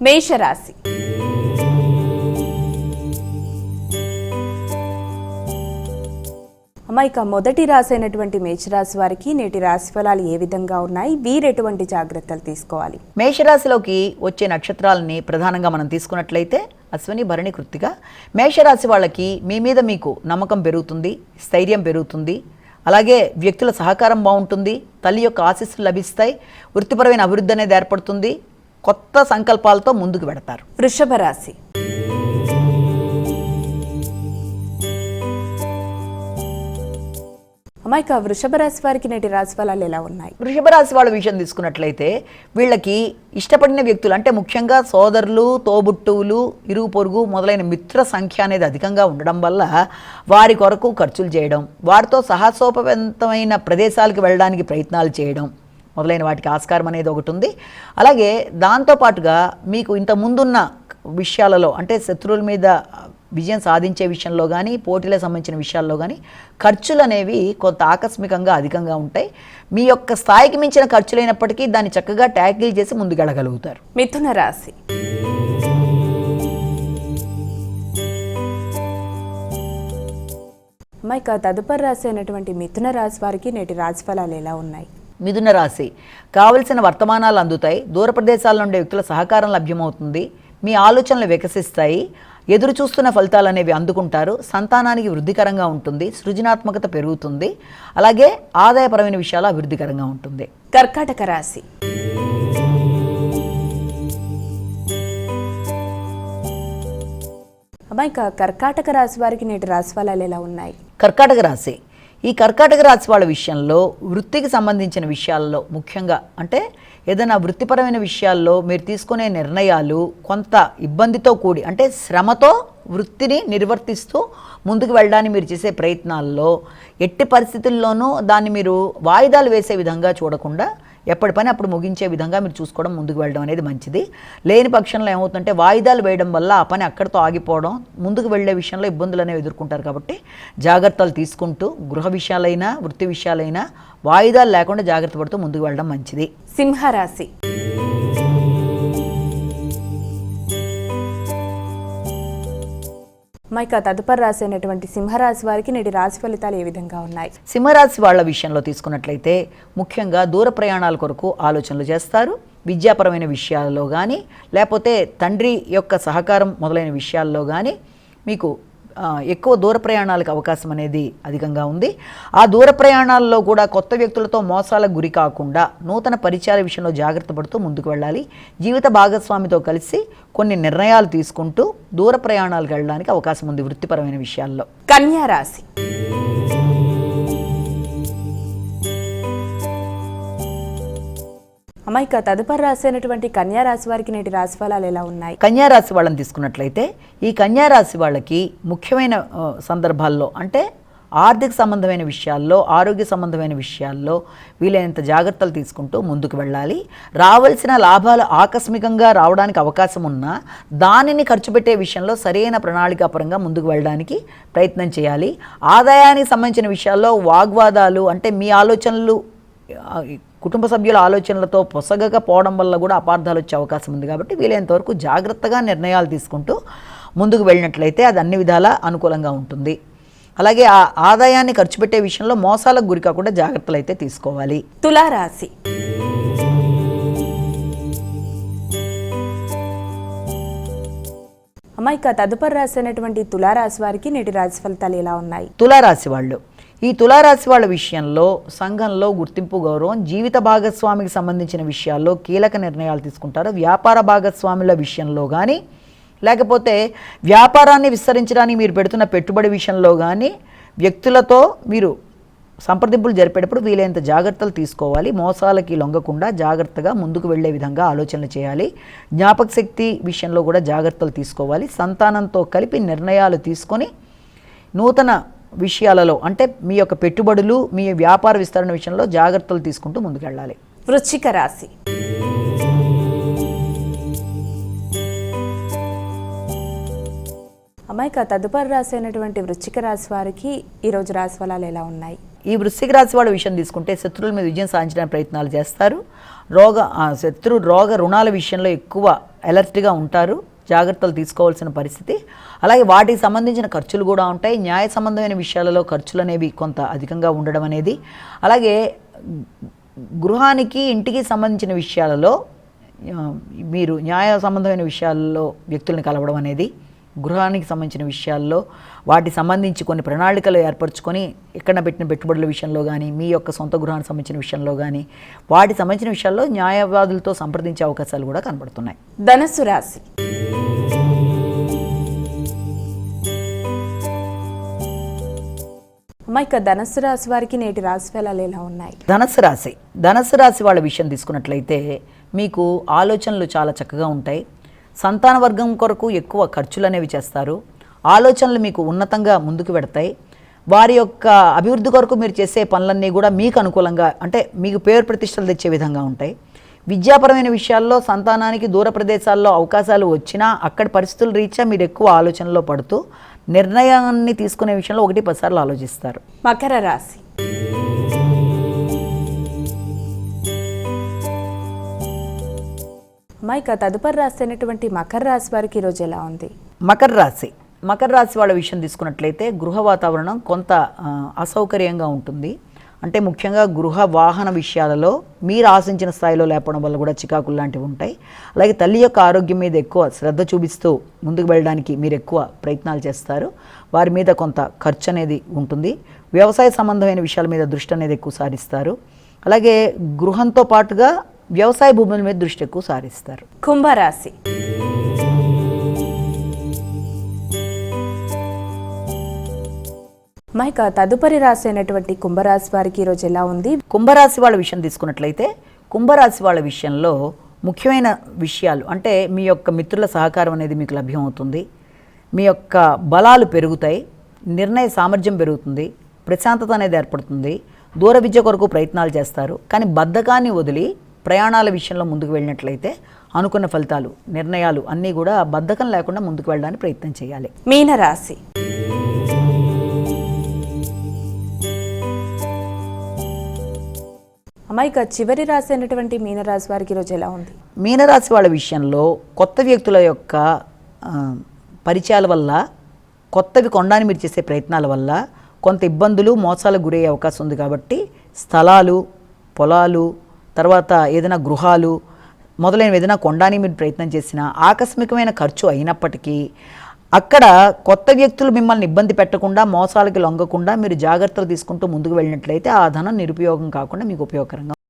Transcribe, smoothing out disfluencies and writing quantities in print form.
మేషరాశి. అమ్మాయిక మొదటి రాశి అయినటువంటి మేషరాశి వారికి నేటి రాశి ఫలాలు ఏ విధంగా ఉన్నాయి, వీరెటువంటి జాగ్రత్తలు తీసుకోవాలి? మేషరాశిలోకి వచ్చే నక్షత్రాలని ప్రధానంగా మనం తీసుకున్నట్లయితే అశ్విని, భరణి, కృత్తిక. మేషరాశి వాళ్ళకి మీ మీద మీకు నమ్మకం పెరుగుతుంది, స్థైర్యం పెరుగుతుంది, అలాగే వ్యక్తుల సహకారం బాగుంటుంది, తల్లి యొక్క ఆశీస్సులు లభిస్తాయి, వృత్తిపరమైన అభివృద్ధి అనేది ఏర్పడుతుంది, కొత్త సంకల్పాలతో ముందుకు పెడతారు. వృషభ రాశి. అమ్మాయిక వృషభ రాశి వారికి నేటి రాశి ఫలాలు ఎలా ఉన్నాయి? వృషభ రాశి వాళ్ళ విషయం తీసుకున్నట్లయితే వీళ్ళకి ఇష్టపడిన వ్యక్తులు అంటే ముఖ్యంగా సోదరులు, తోబుట్టువులు, ఇరుగు పొరుగు మొదలైన మిత్ర సంఖ్య అనేది అధికంగా ఉండడం వల్ల వారి కొరకు ఖర్చులు చేయడం, వారితో సాహసోపవంతమైన ప్రదేశాలకు వెళ్ళడానికి ప్రయత్నాలు చేయడం మొదలైన వాటికి ఆస్కారం అనేది ఒకటి ఉంది. అలాగే దాంతోపాటుగా మీకు ఇంత ముందున్న విషయాలలో అంటే శత్రువుల మీద విజయం సాధించే విషయంలో కానీ, పోటీలకు సంబంధించిన విషయాల్లో కానీ ఖర్చులు అనేవి కొంత ఆకస్మికంగా అధికంగా ఉంటాయి. మీ యొక్క స్థాయికి మించిన ఖర్చులైనప్పటికీ దాన్ని చక్కగా ట్యాకిల్ చేసి ముందుకెళ్ళగలుగుతారు. మిథున రాశి. అమ్మాయిక తదుపరి రాశి అయినటువంటి మిథున రాశి వారికి నేటి రాశి ఫలాలు ఎలా ఉన్నాయి? మిథున రాశి కావలసిన వర్తమానాలు అందుతాయి, దూర ప్రదేశాల నుండి వ్యక్తుల సహకారం లభ్యమవుతుంది, మీ ఆలోచనలు వికసిస్తాయి, ఎదురు చూస్తున్న ఫలితాలు అనేవి అందుకుంటారు, సంతానానికి వృద్ధికరంగా ఉంటుంది, సృజనాత్మకత పెరుగుతుంది, అలాగే ఆదాయపరమైన విషయాలు అభివృద్ధికరంగా ఉంటుంది. కర్కాటక రాశి. అమ్మాయిక కర్కాటక రాశి వారికి నేటి రాశి ఫలాలు ఎలా ఉన్నాయి? కర్కాటక రాశి. ఈ కర్కాటక రాశి వాళ్ళ విషయంలో వృత్తికి సంబంధించిన విషయాల్లో ముఖ్యంగా అంటే ఏదైనా వృత్తిపరమైన విషయాల్లో మీరు తీసుకునే నిర్ణయాలు కొంత ఇబ్బందితో కూడి అంటే శ్రమతో వృత్తిని నిర్వర్తిస్తూ ముందుకు వెళ్ళడానికి మీరు చేసే ప్రయత్నాల్లో ఎట్టి పరిస్థితుల్లోనూ దాన్ని మీరు వాయిదాలు వేసే విధంగా చూడకుండా ఎప్పటి పని అప్పుడు ముగించే విధంగా మీరు చూసుకోవడం, ముందుకు వెళ్ళడం అనేది మంచిది. లేని పక్షంలో ఏమవుతుందంటే వాయిదాలు వేయడం వల్ల ఆ పని అక్కడితో ఆగిపోవడం, ముందుకు వెళ్ళే విషయంలో ఇబ్బందులు అనేవి ఎదుర్కొంటారు. కాబట్టి జాగ్రత్తలు తీసుకుంటూ గృహ విషయాలైనా వృత్తి విషయాలైనా వాయిదాలు లేకుండా జాగ్రత్త పడుతూ ముందుకు వెళ్ళడం మంచిది. సింహరాశి. మైక తదుపరి రాశి అయినటువంటి సింహరాశి వారికి నేటి రాశి ఫలితాలు ఏ విధంగా ఉన్నాయి? సింహరాశి వాళ్ళ విషయంలో తీసుకున్నట్లయితే ముఖ్యంగా దూర ప్రయాణాల కొరకు ఆలోచనలు చేస్తారు, విద్యాపరమైన విషయాల్లో కానీ లేకపోతే తండ్రి యొక్క సహకారం మొదలైన విషయాల్లో కానీ మీకు ఎక్కువ దూర ప్రయాణాలకు అవకాశం అనేది అధికంగా ఉంది. ఆ దూర ప్రయాణాల్లో కూడా కొత్త వ్యక్తులతో మోసాలకు గురి కాకుండా నూతన పరిచయాల విషయంలో జాగ్రత్త పడుతూ ముందుకు వెళ్ళాలి. జీవిత భాగస్వామితో కలిసి కొన్ని నిర్ణయాలు తీసుకుంటూ దూర ప్రయాణాలకు వెళ్ళడానికి అవకాశం ఉంది వృత్తిపరమైన విషయాల్లో. కన్యా రాశి. అమ్మాయిక తదుపరి రాశి అయినటువంటి కన్యా రాశి వారికి నేటి రాశి ఫలాలు ఎలా ఉన్నాయి? కన్యా రాశి వాళ్ళని తీసుకున్నట్లయితే ఈ కన్యా రాశి వాళ్ళకి ముఖ్యమైన సందర్భాల్లో అంటే ఆర్థిక సంబంధమైన విషయాల్లో, ఆరోగ్య సంబంధమైన విషయాల్లో వీలైనంత జాగ్రత్తలు తీసుకుంటూ ముందుకు వెళ్ళాలి. రావాల్సిన లాభాలు ఆకస్మికంగా రావడానికి అవకాశం ఉన్నా దానిని ఖర్చు పెట్టే విషయంలో సరైన ప్రణాళికాపరంగా ముందుకు వెళ్ళడానికి ప్రయత్నం చేయాలి. ఆదాయానికి సంబంధించిన విషయాల్లో వాగ్వాదాలు అంటే మీ ఆలోచనలు కుటుంబ సభ్యుల ఆలోచనలతో పొసగకపోవడం వల్ల కూడా అపార్థాలు వచ్చే అవకాశం ఉంది. కాబట్టి వీలైనంతవరకు జాగ్రత్తగా నిర్ణయాలు తీసుకుంటూ ముందుకు వెళ్ళినట్లయితే అది అన్ని విధాలా అనుకూలంగా ఉంటుంది. అలాగే ఆ ఆదాయాన్ని ఖర్చు పెట్టే విషయంలో మోసాలకు గురి కాకుండా జాగ్రత్తలు అయితే తీసుకోవాలి. తులారాశి. అమ్మాయిక తదుపరి రాశి అయినటువంటి తులారాశి వారికి నేటి రాశి ఫలితాలు ఎలా ఉన్నాయి? తులారాశి వాళ్ళు ఈ తులారాశి వాళ్ళ విషయంలో సంఘంలో గుర్తింపు, గౌరవం, జీవిత భాగస్వామికి సంబంధించిన విషయాల్లో కీలక నిర్ణయాలు తీసుకుంటారు. వ్యాపార భాగస్వాముల విషయంలో కానీ లేకపోతే వ్యాపారాన్ని విస్తరించడానికి మీరు పెడుతున్న పెట్టుబడి విషయంలో కానీ వ్యక్తులతో మీరు సంప్రదింపులు జరిపేటప్పుడు వీలైనంత జాగ్రత్తలు తీసుకోవాలి. మోసాలకి లొంగకుండా జాగ్రత్తగా ముందుకు వెళ్లే విధంగా ఆలోచనలు చేయాలి. జ్ఞాపక శక్తి విషయంలో కూడా జాగ్రత్తలు తీసుకోవాలి. సంతానంతో కలిపి నిర్ణయాలు తీసుకొని నూతన విషయాలలో అంటే మీ యొక్క పెట్టుబడులు, మీ వ్యాపార విస్తరణ విషయంలో జాగ్రత్తలు తీసుకుంటూ ముందుకెళ్ళాలి. వృశ్చిక రాశి. అమ్మాయిక తదుపరి రాశి అయినటువంటి వృశ్చిక రాశి వారికి ఈరోజు రాశి ఫలాలు ఎలా ఉన్నాయి? ఈ వృశ్చిక రాశి వాళ్ళ విషయం తీసుకుంటే శత్రువుల మీద విజయం సాధించడానికి ప్రయత్నాలు చేస్తారు. రోగ రుణాల విషయంలో ఎక్కువ అలర్ట్గా ఉంటారు, జాగ్రత్తలు తీసుకోవాల్సిన పరిస్థితి. అలాగే వాటికి సంబంధించిన ఖర్చులు కూడా ఉంటాయి. న్యాయ సంబంధమైన విషయాలలో ఖర్చులు అనేవి కొంత అధికంగా ఉండడం అనేది, అలాగే గృహానికి ఇంటికి సంబంధించిన విషయాలలో మీరు న్యాయ సంబంధమైన విషయాల్లో వ్యక్తులను కలవడం అనేది, గృహానికి సంబంధించిన విషయాల్లో వాటికి సంబంధించి కొన్ని ప్రణాళికలు ఏర్పరచుకొని ఎక్కడ పెట్టిన పెట్టుబడుల విషయంలో కానీ, మీ యొక్క సొంత గృహానికి సంబంధించిన విషయంలో కానీ, వాటికి సంబంధించిన విషయాల్లో న్యాయవాదులతో సంప్రదించే అవకాశాలు కూడా కనబడుతున్నాయి. ధనస్సు రాశి. ఇక ధనస్సు రాశి వారికి నేటి రాశి ఫలాలు ఎలా ఉన్నాయి? ధనస్సు రాశి వాళ్ళ విషయం తీసుకున్నట్లయితే మీకు ఆలోచనలు చాలా చక్కగా ఉంటాయి. సంతాన వర్గం కొరకు ఎక్కువ ఖర్చులు అనేవి చేస్తారు. ఆలోచనలు మీకు ఉన్నతంగా ముందుకు పెడతాయి. వారి యొక్క అభివృద్ధి కొరకు మీరు చేసే పనులన్నీ కూడా మీకు అనుకూలంగా, అంటే మీకు పేరు ప్రతిష్టలు తెచ్చే విధంగా ఉంటాయి. విద్యాపరమైన విషయాల్లో సంతానానికి దూర ప్రదేశాల్లో అవకాశాలు వచ్చినా అక్కడి పరిస్థితుల రీత్యా మీరు ఎక్కువ ఆలోచనలో పడుతూ నిర్ణయాన్ని తీసుకునే విషయంలో 1-10 సార్లు ఆలోచిస్తారు. మకర రాశి. ఇక తదుపరి రాశి అయినటువంటి మకర రాశి వారికి ఈరోజు ఎలా ఉంది? మకర రాశి వాళ్ళ విషయం తీసుకున్నట్లయితే గృహ వాతావరణం కొంత అసౌకర్యంగా ఉంటుంది. అంటే ముఖ్యంగా గృహ వాహన విషయాలలో మీరు ఆశించిన స్థాయిలో లేపడం వల్ల కూడా చికాకులు లాంటివి ఉంటాయి. అలాగే తల్లి యొక్క ఆరోగ్యం మీద ఎక్కువ శ్రద్ధ చూపిస్తూ ముందుకు వెళ్ళడానికి మీరు ఎక్కువ ప్రయత్నాలు చేస్తారు. వారి మీద కొంత ఖర్చు అనేది ఉంటుంది. వ్యవసాయ సంబంధమైన విషయాల మీద దృష్టి అనేది ఎక్కువ సారిస్తారు. అలాగే గృహంతో పాటుగా వ్యవసాయ భూముల మీద దృష్టి ఎక్కువ సారిస్తారు. కుంభరాశి. ఇక తదుపరి రాశి అయినటువంటి కుంభరాశి వారికి ఈరోజు ఎలా ఉంది? కుంభరాశి వాళ్ళ విషయం తీసుకున్నట్లయితే కుంభరాశి వాళ్ళ విషయంలో ముఖ్యమైన విషయాలు అంటే మీ యొక్క మిత్రుల సహకారం అనేది మీకు లభ్యమవుతుంది. మీ యొక్క బలాలు పెరుగుతాయి, నిర్ణయ సామర్థ్యం పెరుగుతుంది, ప్రశాంతత అనేది ఏర్పడుతుంది. దూర విద్య కొరకు ప్రయత్నాలు చేస్తారు. కానీ బద్ధకాన్ని వదిలి ప్రయాణాల విషయంలో ముందుకు వెళ్ళినట్లయితే అనుకున్న ఫలితాలు, నిర్ణయాలు అన్నీ కూడా బద్ధకం లేకుండా ముందుకు వెళ్ళడానికి ప్రయత్నం చేయాలి. మీనరాశి. ఇక చివరి రాశి అయినటువంటి మీనరాశి వారికి ఈరోజు ఎలా ఉంది? మీనరాశి వాళ్ళ విషయంలో కొత్త వ్యక్తుల యొక్క పరిచయాల వల్ల, కొత్తవి కొనడానికి మీరు చేసే ప్రయత్నాల వల్ల కొంత ఇబ్బందులు, మోసాలకు గురయ్యే అవకాశం ఉంది. కాబట్టి స్థలాలు, పొలాలు, తర్వాత ఏదైనా గృహాలు మొదలైనవి ఏదైనా కొనడానికి మీరు ప్రయత్నం చేసినా ఆకస్మికమైన ఖర్చు అయినప్పటికీ అక్కడ కొత్త వ్యక్తులు మిమ్మల్ని ఇబ్బంది పెట్టకుండా, మోసాలకి లొంగకుండా మీరు జాగ్రత్తలు తీసుకుంటూ ముందుకు వెళ్ళినట్లయితే ఆ ధనం నిరుపయోగం కాకుండా మీకు ఉపయోగకరంగా